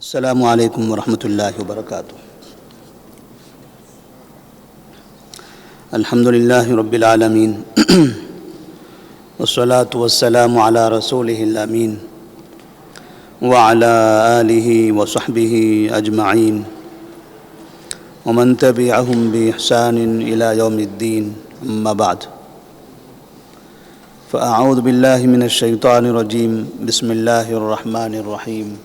السلام علیکم ورحمۃ اللہ وبرکاتہ۔ الحمد للہ رب العالمین والصلاة والسلام علی رسولہ الامین وعلی آلہ وصحبہ اجمعین ومن تبعہم بإحسان الی یوم الدین، اما بعد فاعوذ باللہ من الشیطان الرجیم، بسم اللہ الرحمن الرحیم۔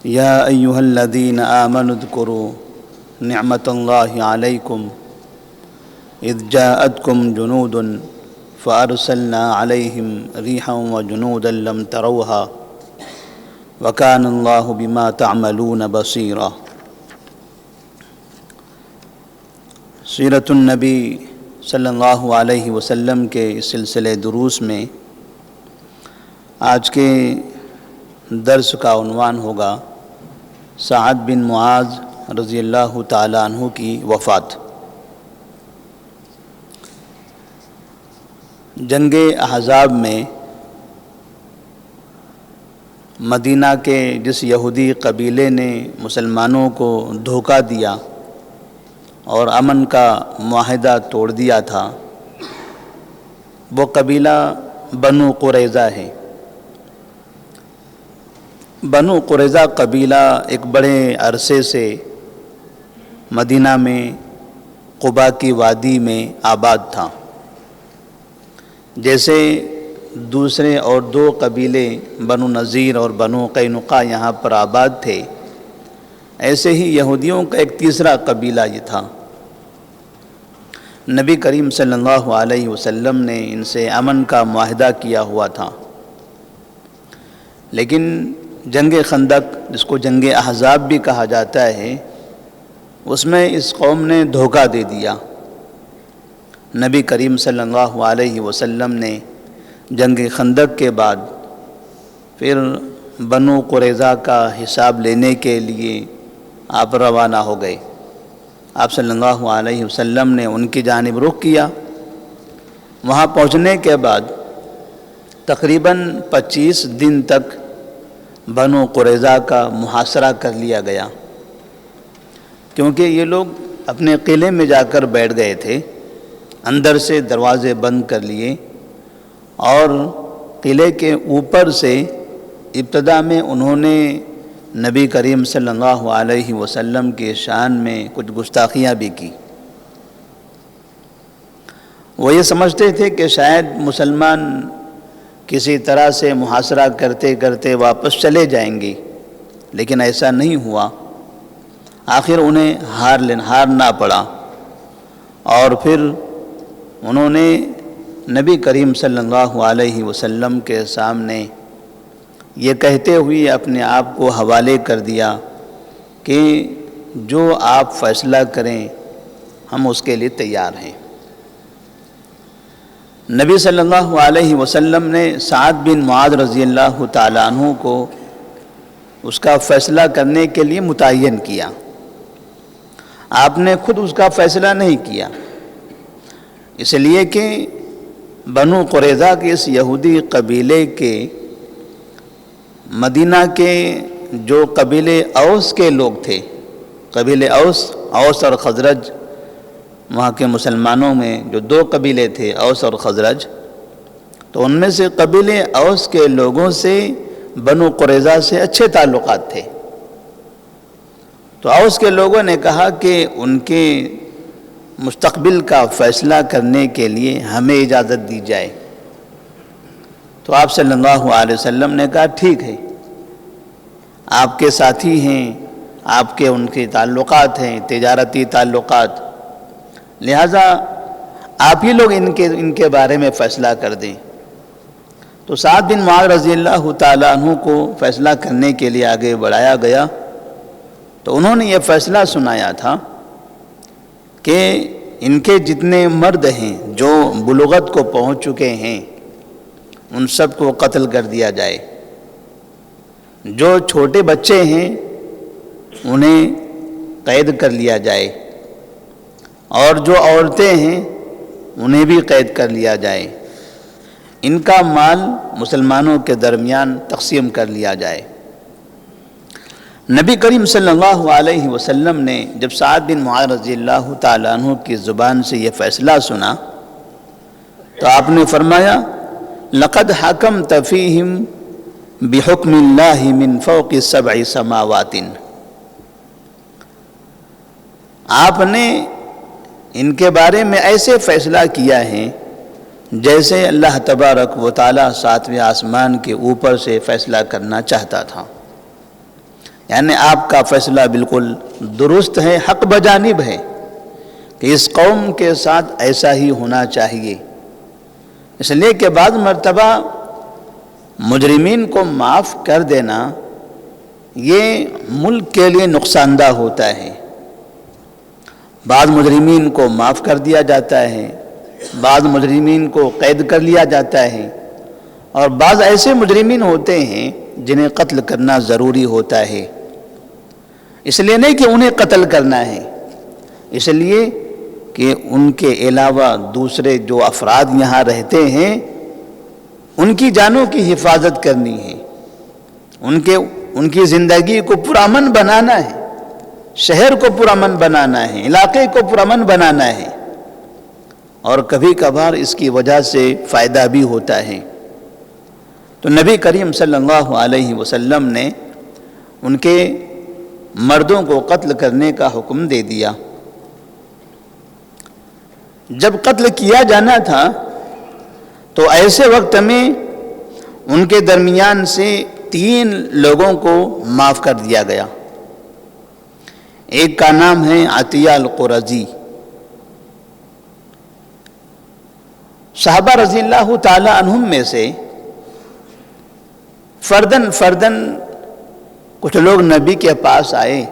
یا ایہا الذین آمنوا اذکروا نعمت اللہ علیکم اذ جاءتکم جنود فارسلنا علیہم ریحا وجنودا لم تروها وکان اللہ بما تعملون بصیرا۔ سیرت النبی صلی اللہ علیہ وسلم کے اس سلسلے دروس میں آج کے درس کا عنوان ہوگا سعد بن معاذ رضی اللہ تعالیٰ عنہ کی وفات۔ جنگ احزاب میں مدینہ کے جس یہودی قبیلے نے مسلمانوں کو دھوکہ دیا اور امن کا معاہدہ توڑ دیا تھا، وہ قبیلہ بنو قریظہ ہے۔ بنو قریظہ قبیلہ ایک بڑے عرصے سے مدینہ میں قباء کی وادی میں آباد تھا۔ جیسے دوسرے اور دو قبیلے بنو نذیر اور بنو قینقاع یہاں پر آباد تھے، ایسے ہی یہودیوں کا ایک تیسرا قبیلہ یہ تھا۔ نبی کریم صلی اللہ علیہ وسلم نے ان سے امن کا معاہدہ کیا ہوا تھا، لیکن جنگ خندق، جس کو جنگ احزاب بھی کہا جاتا ہے، اس میں اس قوم نے دھوکہ دے دیا۔ نبی کریم صلی اللہ علیہ وسلم نے جنگ خندق کے بعد پھر بنو قریظہ کا حساب لینے کے لیے آپ روانہ ہو گئے۔ آپ صلی اللہ علیہ وسلم نے ان کی جانب رخ کیا۔ وہاں پہنچنے کے بعد تقریباً 25 دن تک بنو قریظہ کا محاصرہ کر لیا گیا، کیونکہ یہ لوگ اپنے قلعے میں جا کر بیٹھ گئے تھے، اندر سے دروازے بند کر لیے، اور قلعے کے اوپر سے ابتدا میں انہوں نے نبی کریم صلی اللہ علیہ وسلم کے شان میں کچھ گستاخیاں بھی کی۔ وہ یہ سمجھتے تھے کہ شاید مسلمان کسی طرح سے محاصرہ کرتے کرتے واپس چلے جائیں گے، لیکن ایسا نہیں ہوا۔ آخر انہیں ہارنا پڑا، اور پھر انہوں نے نبی کریم صلی اللہ علیہ وسلم کے سامنے یہ کہتے ہوئے اپنے آپ کو حوالے کر دیا کہ جو آپ فیصلہ کریں ہم اس کے لیے تیار ہیں۔ نبی صلی اللہ علیہ وسلم نے سعد بن معاذ رضی اللہ تعالیٰ عنہ کو اس کا فیصلہ کرنے کے لیے متعین کیا۔ آپ نے خود اس کا فیصلہ نہیں کیا، اس لیے کہ بنو قریظہ کے اس یہودی قبیلے کے مدینہ کے جو قبیلے اوس کے لوگ تھے، قبیلے اوس اور خزرج، وہاں کے مسلمانوں میں جو دو قبیلے تھے اوس اور خزرج، تو ان میں سے قبیلے اوس کے لوگوں سے بنو قریظہ سے اچھے تعلقات تھے۔ تو اوس کے لوگوں نے کہا کہ ان کے مستقبل کا فیصلہ کرنے کے لیے ہمیں اجازت دی جائے۔ تو آپ صلی اللہ علیہ وسلم نے کہا ٹھیک ہے، آپ کے ساتھی ہیں، آپ کے ان کے تعلقات ہیں، تجارتی تعلقات، لہذا آپ ہی لوگ ان کے بارے میں فیصلہ کر دیں۔ تو سعد بن معاذ رضی اللہ تعالیٰ عنہ کو فیصلہ کرنے کے لیے آگے بڑھایا گیا، تو انہوں نے یہ فیصلہ سنایا تھا کہ ان کے جتنے مرد ہیں جو بلوغت کو پہنچ چکے ہیں ان سب کو قتل کر دیا جائے، جو چھوٹے بچے ہیں انہیں قید کر لیا جائے، اور جو عورتیں ہیں انہیں بھی قید کر لیا جائے، ان کا مال مسلمانوں کے درمیان تقسیم کر لیا جائے۔ نبی کریم صلی اللہ علیہ وسلم نے جب سعد بن معاذ رضی اللہ تعالیٰ عنہ کی زبان سے یہ فیصلہ سنا تو آپ نے فرمایا لقد حکمت فیہم بحکم اللہ من فوق 7 سماوات، آپ نے ان کے بارے میں ایسے فیصلہ کیا ہے جیسے اللہ تبارک و تعالیٰ 7ویں آسمان کے اوپر سے فیصلہ کرنا چاہتا تھا. یعنی آپ کا فیصلہ بالکل درست ہے، حق بجانب ہے کہ اس قوم کے ساتھ ایسا ہی ہونا چاہیے. اس لیے کہ بعض مرتبہ مجرمین کو معاف کر دینا یہ ملک کے لیے نقصان دہ ہوتا ہے. بعض مجرمین کو معاف کر دیا جاتا ہے، بعض مجرمین کو قید کر لیا جاتا ہے، اور بعض ایسے مجرمین ہوتے ہیں جنہیں قتل کرنا ضروری ہوتا ہے. اس لیے نہیں کہ انہیں قتل کرنا ہے، اس لیے کہ ان کے علاوہ دوسرے جو افراد یہاں رہتے ہیں ان کی جانوں کی حفاظت کرنی ہے، ان کی زندگی کو پرامن بنانا ہے، شہر کو پرامن بنانا ہے، علاقے کو پرامن بنانا ہے، اور کبھی کبھار اس کی وجہ سے فائدہ بھی ہوتا ہے. تو نبی کریم صلی اللہ علیہ وسلم نے ان کے مردوں کو قتل کرنے کا حکم دے دیا. جب قتل کیا جانا تھا تو ایسے وقت میں ان کے درمیان سے 3 لوگوں کو معاف کر دیا گیا. ایک کا نام ہے عطیہ القرظی. صحابہ رضی اللہ تعالی عنہم میں سے فردن کچھ لوگ نبی کے پاس آئے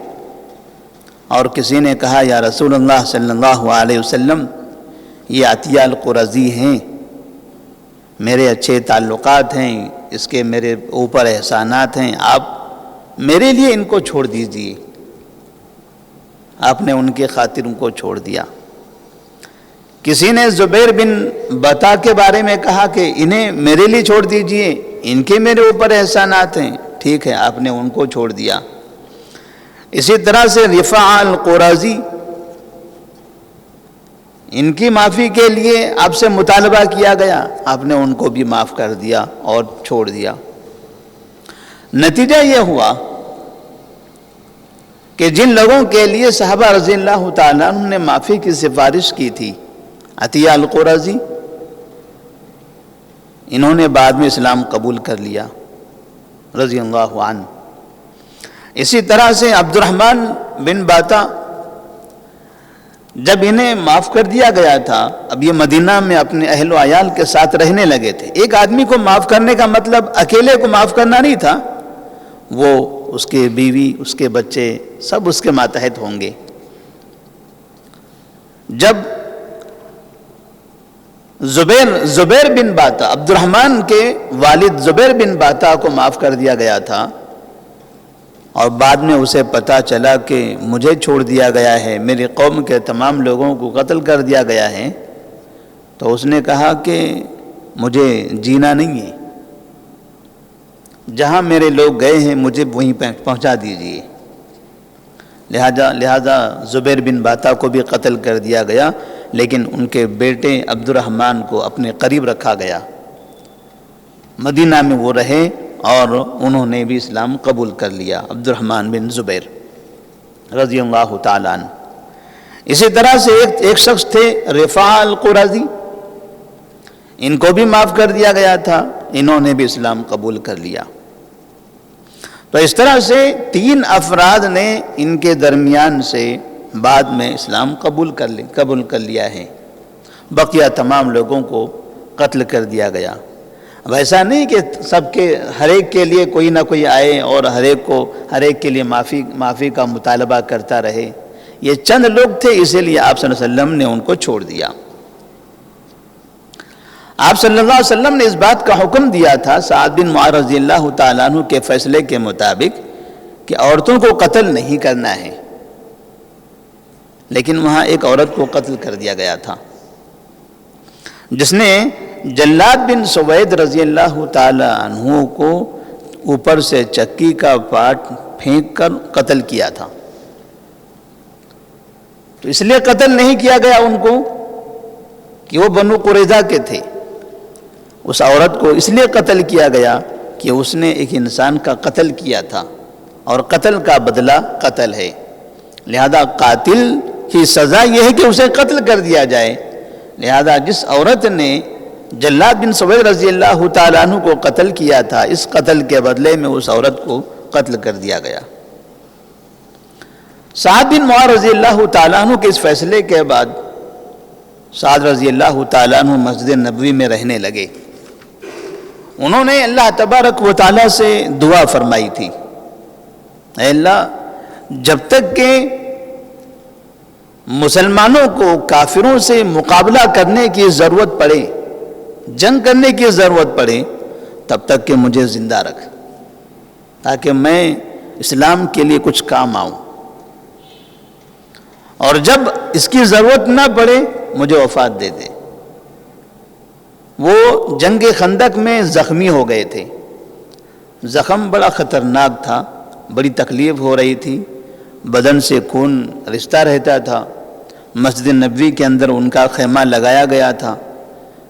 اور کسی نے کہا یا رسول اللہ صلی اللہ علیہ وسلم یہ عطیہ القرظی ہیں، میرے اچھے تعلقات ہیں، اس کے میرے اوپر احسانات ہیں، آپ میرے لیے ان کو چھوڑ دیجئے. آپ نے ان کی خاطر ان کو چھوڑ دیا. کسی نے زبیر بن بطا کے بارے میں کہا کہ انہیں میرے لیے چھوڑ دیجئے، ان کے میرے اوپر احسانات ہیں. ٹھیک ہے، آپ نے ان کو چھوڑ دیا. اسی طرح سے رفاع القرظی، ان کی معافی کے لیے آپ سے مطالبہ کیا گیا، آپ نے ان کو بھی معاف کر دیا اور چھوڑ دیا. نتیجہ یہ ہوا کہ جن لوگوں کے لیے صحابہ رضی اللہ تعالیٰ عنہ نے معافی کی سفارش کی تھی، عطیہ القرظی، انہوں نے بعد میں اسلام قبول کر لیا رضی اللہ عنہ. اسی طرح سے عبد الرحمن بن باتا، جب انہیں معاف کر دیا گیا تھا، اب یہ مدینہ میں اپنے اہل و عیال کے ساتھ رہنے لگے تھے. ایک آدمی کو معاف کرنے کا مطلب اکیلے کو معاف کرنا نہیں تھا، وہ اس کے بیوی، اس کے بچے سب اس کے ماتحت ہوں گے. جب زبیر بن باتا، عبد الرحمن کے والد زبیر بن باتا کو معاف کر دیا گیا تھا اور بعد میں اسے پتا چلا کہ مجھے چھوڑ دیا گیا ہے، میری قوم کے تمام لوگوں کو قتل کر دیا گیا ہے، تو اس نے کہا کہ مجھے جینا نہیں ہے، جہاں میرے لوگ گئے ہیں مجھے وہیں پہنچا دیجیے. لہذا زبیر بن باتا کو بھی قتل کر دیا گیا، لیکن ان کے بیٹے عبد الرحمن کو اپنے قریب رکھا گیا. مدینہ میں وہ رہے اور انہوں نے بھی اسلام قبول کر لیا، عبد الرحمن بن زبیر رضی اللہ تعالیٰ عنہ. اسی طرح سے ایک شخص تھے رفاع القرظی، ان کو بھی معاف کر دیا گیا تھا، انہوں نے بھی اسلام قبول کر لیا. تو اس طرح سے 3 افراد نے ان کے درمیان سے بعد میں اسلام قبول کر لیا ہے. بقیہ تمام لوگوں کو قتل کر دیا گیا. اب ایسا نہیں کہ سب کے ہر ایک کے لیے کوئی نہ کوئی آئے اور ہر ایک کے لیے معافی کا مطالبہ کرتا رہے. یہ چند لوگ تھے، اسی لیے آپ صلی اللہ علیہ وسلم نے ان کو چھوڑ دیا. آپ صلی اللہ علیہ وسلم نے اس بات کا حکم دیا تھا سعد بن معاذ رضی اللہ تعالیٰ عنہ کے فیصلے کے مطابق کہ عورتوں کو قتل نہیں کرنا ہے، لیکن وہاں ایک عورت کو قتل کر دیا گیا تھا جس نے جلاد بن سوید رضی اللہ تعالیٰ عنہ کو اوپر سے چکی کا پھینک کر قتل کیا تھا۔ تو اس لیے قتل نہیں کیا گیا ان کو کہ وہ بنو قریظہ کے تھے، اس عورت کو اس لیے قتل کیا گیا کہ اس نے ایک انسان کا قتل کیا تھا، اور قتل کا بدلہ قتل ہے، لہذا قاتل کی سزا یہ ہے کہ اسے قتل کر دیا جائے۔ لہذا جس عورت نے جلاد بن سوید رضی اللہ تعالیٰ عنہ کو قتل کیا تھا، اس قتل کے بدلے میں اس عورت کو قتل کر دیا گیا۔ سعد بن معاذ رضی اللہ تعالیٰ عنہ کے اس فیصلے کے بعد سعد رضی اللہ تعالیٰ عنہ مسجد نبوی میں رہنے لگے۔ انہوں نے اللہ تبارک و تعالیٰ سے دعا فرمائی تھی، اے اللہ جب تک کہ مسلمانوں کو کافروں سے مقابلہ کرنے کی ضرورت پڑے، جنگ کرنے کی ضرورت پڑے، تب تک کہ مجھے زندہ رکھ، تاکہ میں اسلام کے لیے کچھ کام آؤں، اور جب اس کی ضرورت نہ پڑے مجھے وفات دے دے۔ وہ جنگ خندق میں زخمی ہو گئے تھے، زخم بڑا خطرناک تھا، بڑی تکلیف ہو رہی تھی، بدن سے خون رستا رہتا تھا۔ مسجد نبوی کے اندر ان کا خیمہ لگایا گیا تھا،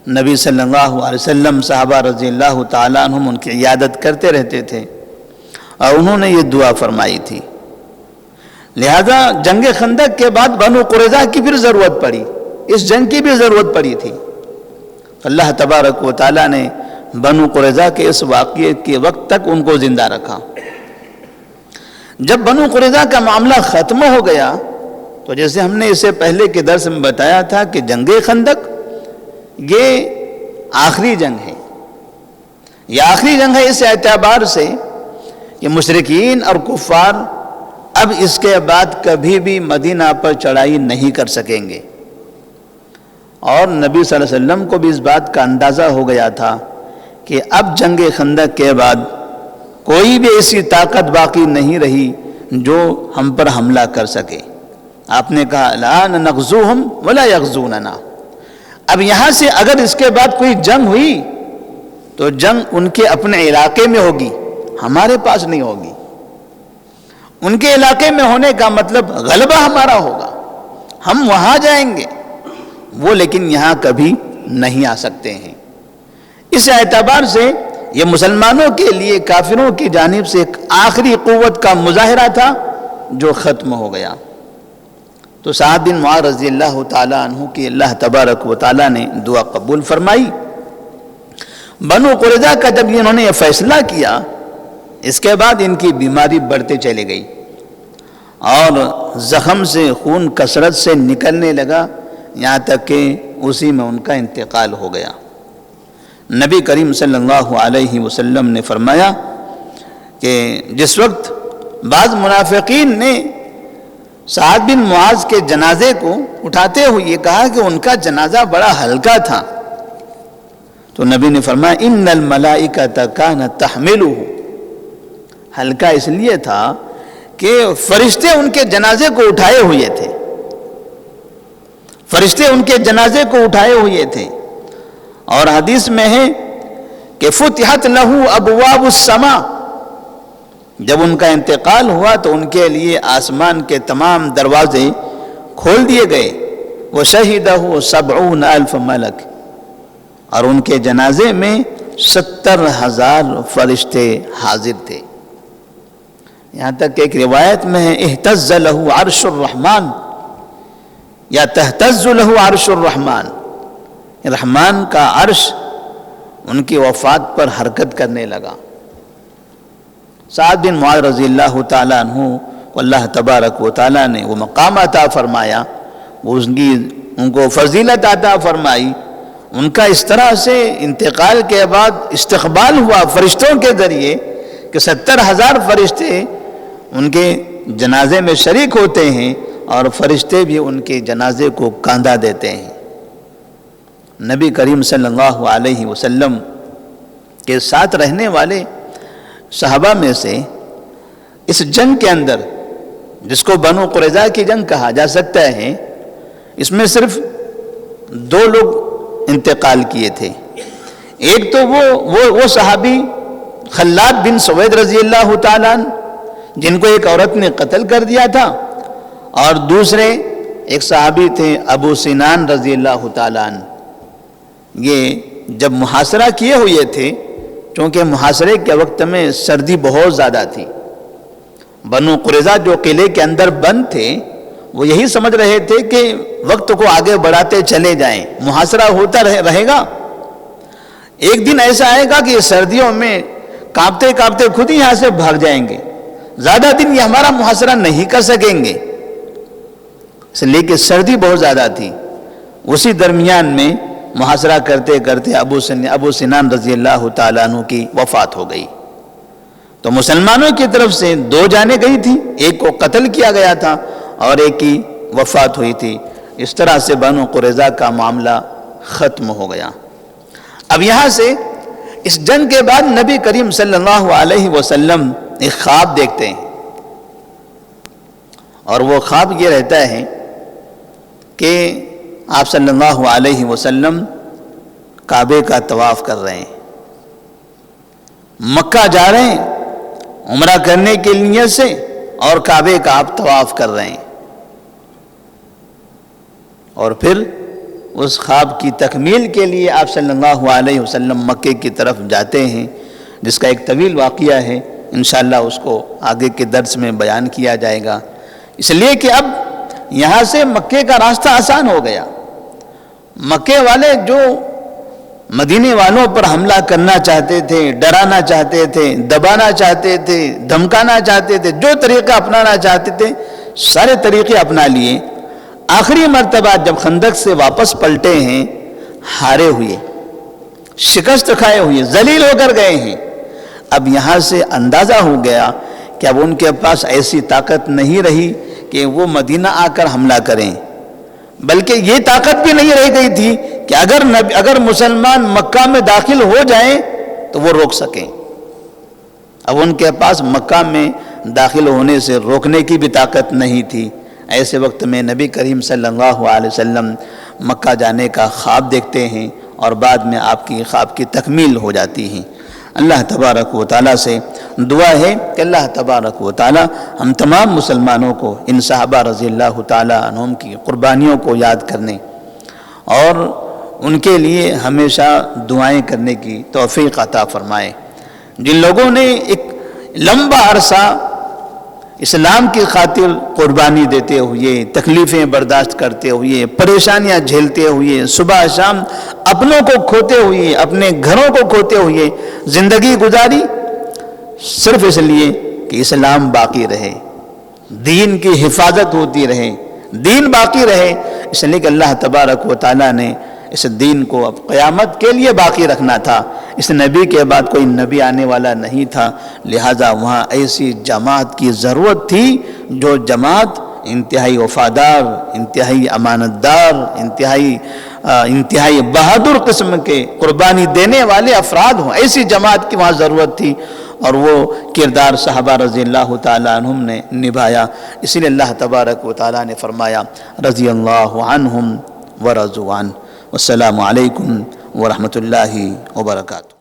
نبی صلی اللہ علیہ وسلم صحابہ رضی اللہ تعالیٰ عنہم ان کی عیادت کرتے رہتے تھے، اور انہوں نے یہ دعا فرمائی تھی۔ لہذا جنگ خندق کے بعد بنو قریظہ کی پھر ضرورت پڑی، اس جنگ کی بھی ضرورت پڑی تھی۔ اللہ تبارک و تعالیٰ نے بنو قریظہ کے اس واقعے کے وقت تک ان کو زندہ رکھا۔ جب بنو قریظہ کا معاملہ ختم ہو گیا تو جیسے ہم نے اسے پہلے کے درس میں بتایا تھا کہ جنگ خندق یہ آخری جنگ ہے، یہ آخری جنگ ہے اس اعتبار سے کہ مشرکین اور کفار اب اس کے بعد کبھی بھی مدینہ پر چڑھائی نہیں کر سکیں گے، اور نبی صلی اللہ علیہ وسلم کو بھی اس بات کا اندازہ ہو گیا تھا کہ اب جنگ خندق کے بعد کوئی بھی ایسی طاقت باقی نہیں رہی جو ہم پر حملہ کر سکے۔ آپ نے کہا لا نغزوہم ولا یغزوننا، اب یہاں سے اگر اس کے بعد کوئی جنگ ہوئی تو جنگ ان کے اپنے علاقے میں ہوگی، ہمارے پاس نہیں ہوگی۔ ان کے علاقے میں ہونے کا مطلب غلبہ ہمارا ہوگا، ہم وہاں جائیں گے، وہ لیکن یہاں کبھی نہیں آ سکتے ہیں۔ اس اعتبار سے یہ مسلمانوں کے لیے کافروں کی جانب سے ایک آخری قوت کا مظاہرہ تھا جو ختم ہو گیا۔ تو سعد بن معاذ رضی اللہ تعالیٰ عنہ کی اللہ تبارک و تعالیٰ نے دعا قبول فرمائی۔ بنو قریظہ کا جب انہوں نے یہ فیصلہ کیا، اس کے بعد ان کی بیماری بڑھتے چلی گئی اور زخم سے خون کثرت سے نکلنے لگا، یہاں تک کہ اسی میں ان کا انتقال ہو گیا۔ نبی کریم صلی اللہ علیہ وسلم نے فرمایا کہ جس وقت بعض منافقین نے سعد بن معاذ کے جنازے کو اٹھاتے ہوئے یہ کہا کہ ان کا جنازہ بڑا ہلکا تھا، تو نبی نے فرمایا ان الملائکۃ کانت تحملہ، ہلکا اس لیے تھا کہ فرشتے ان کے جنازے کو اٹھائے ہوئے تھے، فرشتے ان کے جنازے کو اٹھائے ہوئے تھے۔ اور حدیث میں ہے کہ فتحت لہ ابواب السماء، جب ان کا انتقال ہوا تو ان کے لیے آسمان کے تمام دروازے کھول دیے گئے۔ وشہدہ 70,000 ملک، اور ان کے جنازے میں 70,000 فرشتے حاضر تھے۔ یہاں تک کہ ایک روایت میں ہے اہتز لہ عرش الرحمن یا تہتز لہ عرش الرحمن، رحمان کا عرش ان کی وفات پر حرکت کرنے لگا۔ سعد بن معاذ رضی اللہ تعالیٰ عنہ کو اللہ تبارک و تعالیٰ نے وہ مقام عطا فرمایا، وہ ان کو فضیلت عطا فرمائی۔ ان کا اس طرح سے انتقال کے بعد استقبال ہوا فرشتوں کے ذریعے کہ 70,000 فرشتے ان کے جنازے میں شریک ہوتے ہیں، اور فرشتے بھی ان کے جنازے کو کاندھا دیتے ہیں۔ نبی کریم صلی اللہ علیہ وسلم کے ساتھ رہنے والے صحابہ میں سے اس جنگ کے اندر، جس کو بنو قریظہ کی جنگ کہا جا سکتا ہے، اس میں صرف 2 لوگ انتقال کیے تھے۔ ایک تو وہ صحابی خلاد بن سوید رضی اللہ تعالیٰ عنہ جن کو ایک عورت نے قتل کر دیا تھا، اور دوسرے ایک صحابی تھے ابو سنان رضی اللہ تعالیٰ عنہ. یہ جب محاصرہ کیے ہوئے تھے، چونکہ محاصرے کے وقت میں سردی بہت زیادہ تھی، بنو قریظہ جو قلعے کے اندر بند تھے وہ یہی سمجھ رہے تھے کہ وقت کو آگے بڑھاتے چلے جائیں، محاصرہ ہوتا رہے گا، ایک دن ایسا آئے گا کہ سردیوں میں کانپتے کانپتے خود ہی یہاں سے بھاگ جائیں گے، زیادہ دن یہ ہمارا محاصرہ نہیں کر سکیں گے، اس لیے کہ سردی بہت زیادہ تھی. اسی درمیان میں محاصرہ کرتے کرتے ابو سنان رضی اللہ تعالیٰ عنہ کی وفات ہو گئی. تو مسلمانوں کی طرف سے 2 جانیں گئی تھی، ایک کو قتل کیا گیا تھا اور ایک کی وفات ہوئی تھی. اس طرح سے بنو قریظہ کا معاملہ ختم ہو گیا. اب یہاں سے اس جنگ کے بعد نبی کریم صلی اللہ علیہ وسلم ایک خواب دیکھتے ہیں، اور وہ خواب یہ رہتا ہے کہ آپ صلی اللہ علیہ وسلم کعبے کا طواف کر رہے ہیں، مکہ جا رہے ہیں عمرہ کرنے کے نیت سے، اور کعبے کا آپ طواف کر رہے ہیں. اور پھر اس خواب کی تکمیل کے لیے آپ صلی اللہ علیہ وسلم مکے کی طرف جاتے ہیں، جس کا ایک طویل واقعہ ہے، انشاءاللہ اس کو آگے کے درس میں بیان کیا جائے گا. اس لیے کہ اب یہاں سے مکے کا راستہ آسان ہو گیا. مکے والے جو مدینے والوں پر حملہ کرنا چاہتے تھے، ڈرانا چاہتے تھے، دبانا چاہتے تھے، دھمکانا چاہتے تھے، جو طریقہ اپنانا چاہتے تھے سارے طریقے اپنا لیے. آخری مرتبہ جب خندق سے واپس پلٹے ہیں، ہارے ہوئے، شکست کھائے ہوئے، ذلیل ہو کر گئے ہیں. اب یہاں سے اندازہ ہو گیا کہ اب ان کے پاس ایسی طاقت نہیں رہی کہ وہ مدینہ آ کر حملہ کریں، بلکہ یہ طاقت بھی نہیں رہ گئی تھی کہ اگر مسلمان مکہ میں داخل ہو جائیں تو وہ روک سکیں. اب ان کے پاس مکہ میں داخل ہونے سے روکنے کی بھی طاقت نہیں تھی. ایسے وقت میں نبی کریم صلی اللہ علیہ وسلم مکہ جانے کا خواب دیکھتے ہیں، اور بعد میں آپ کی خواب کی تکمیل ہو جاتی ہے. اللہ تبارک و تعالیٰ سے دعا ہے کہ اللہ تبارک و تعالیٰ ہم تمام مسلمانوں کو ان صحابہ رضی اللہ تعالیٰ عنہم کی قربانیوں کو یاد کرنے اور ان کے لیے ہمیشہ دعائیں کرنے کی توفیق عطا فرمائے. جن لوگوں نے ایک لمبا عرصہ اسلام کی خاطر قربانی دیتے ہوئے، تکلیفیں برداشت کرتے ہوئے، پریشانیاں جھیلتے ہوئے، صبح شام اپنوں کو کھوتے ہوئے، اپنے گھروں کو کھوتے ہوئے زندگی گزاری، صرف اس لیے کہ اسلام باقی رہے، دین کی حفاظت ہوتی رہے، دین باقی رہے، اس لیے کہ اللہ تبارک و تعالیٰ نے اس دین کو اب قیامت کے لیے باقی رکھنا تھا. اس نبی کے بعد کوئی نبی آنے والا نہیں تھا، لہذا وہاں ایسی جماعت کی ضرورت تھی جو جماعت انتہائی وفادار، انتہائی امانت دار، انتہائی بہادر قسم کے قربانی دینے والے افراد ہوں. ایسی جماعت کی وہاں ضرورت تھی، اور وہ کردار صحابہ رضی اللہ تعالیٰ عنہم نے نبھایا. اسی لیے اللہ تبارک و تعالیٰ نے فرمایا رضی اللہ عنہم ورضوا عنہ. والسلام علیکم ورحمۃ اللہ وبرکاتہ.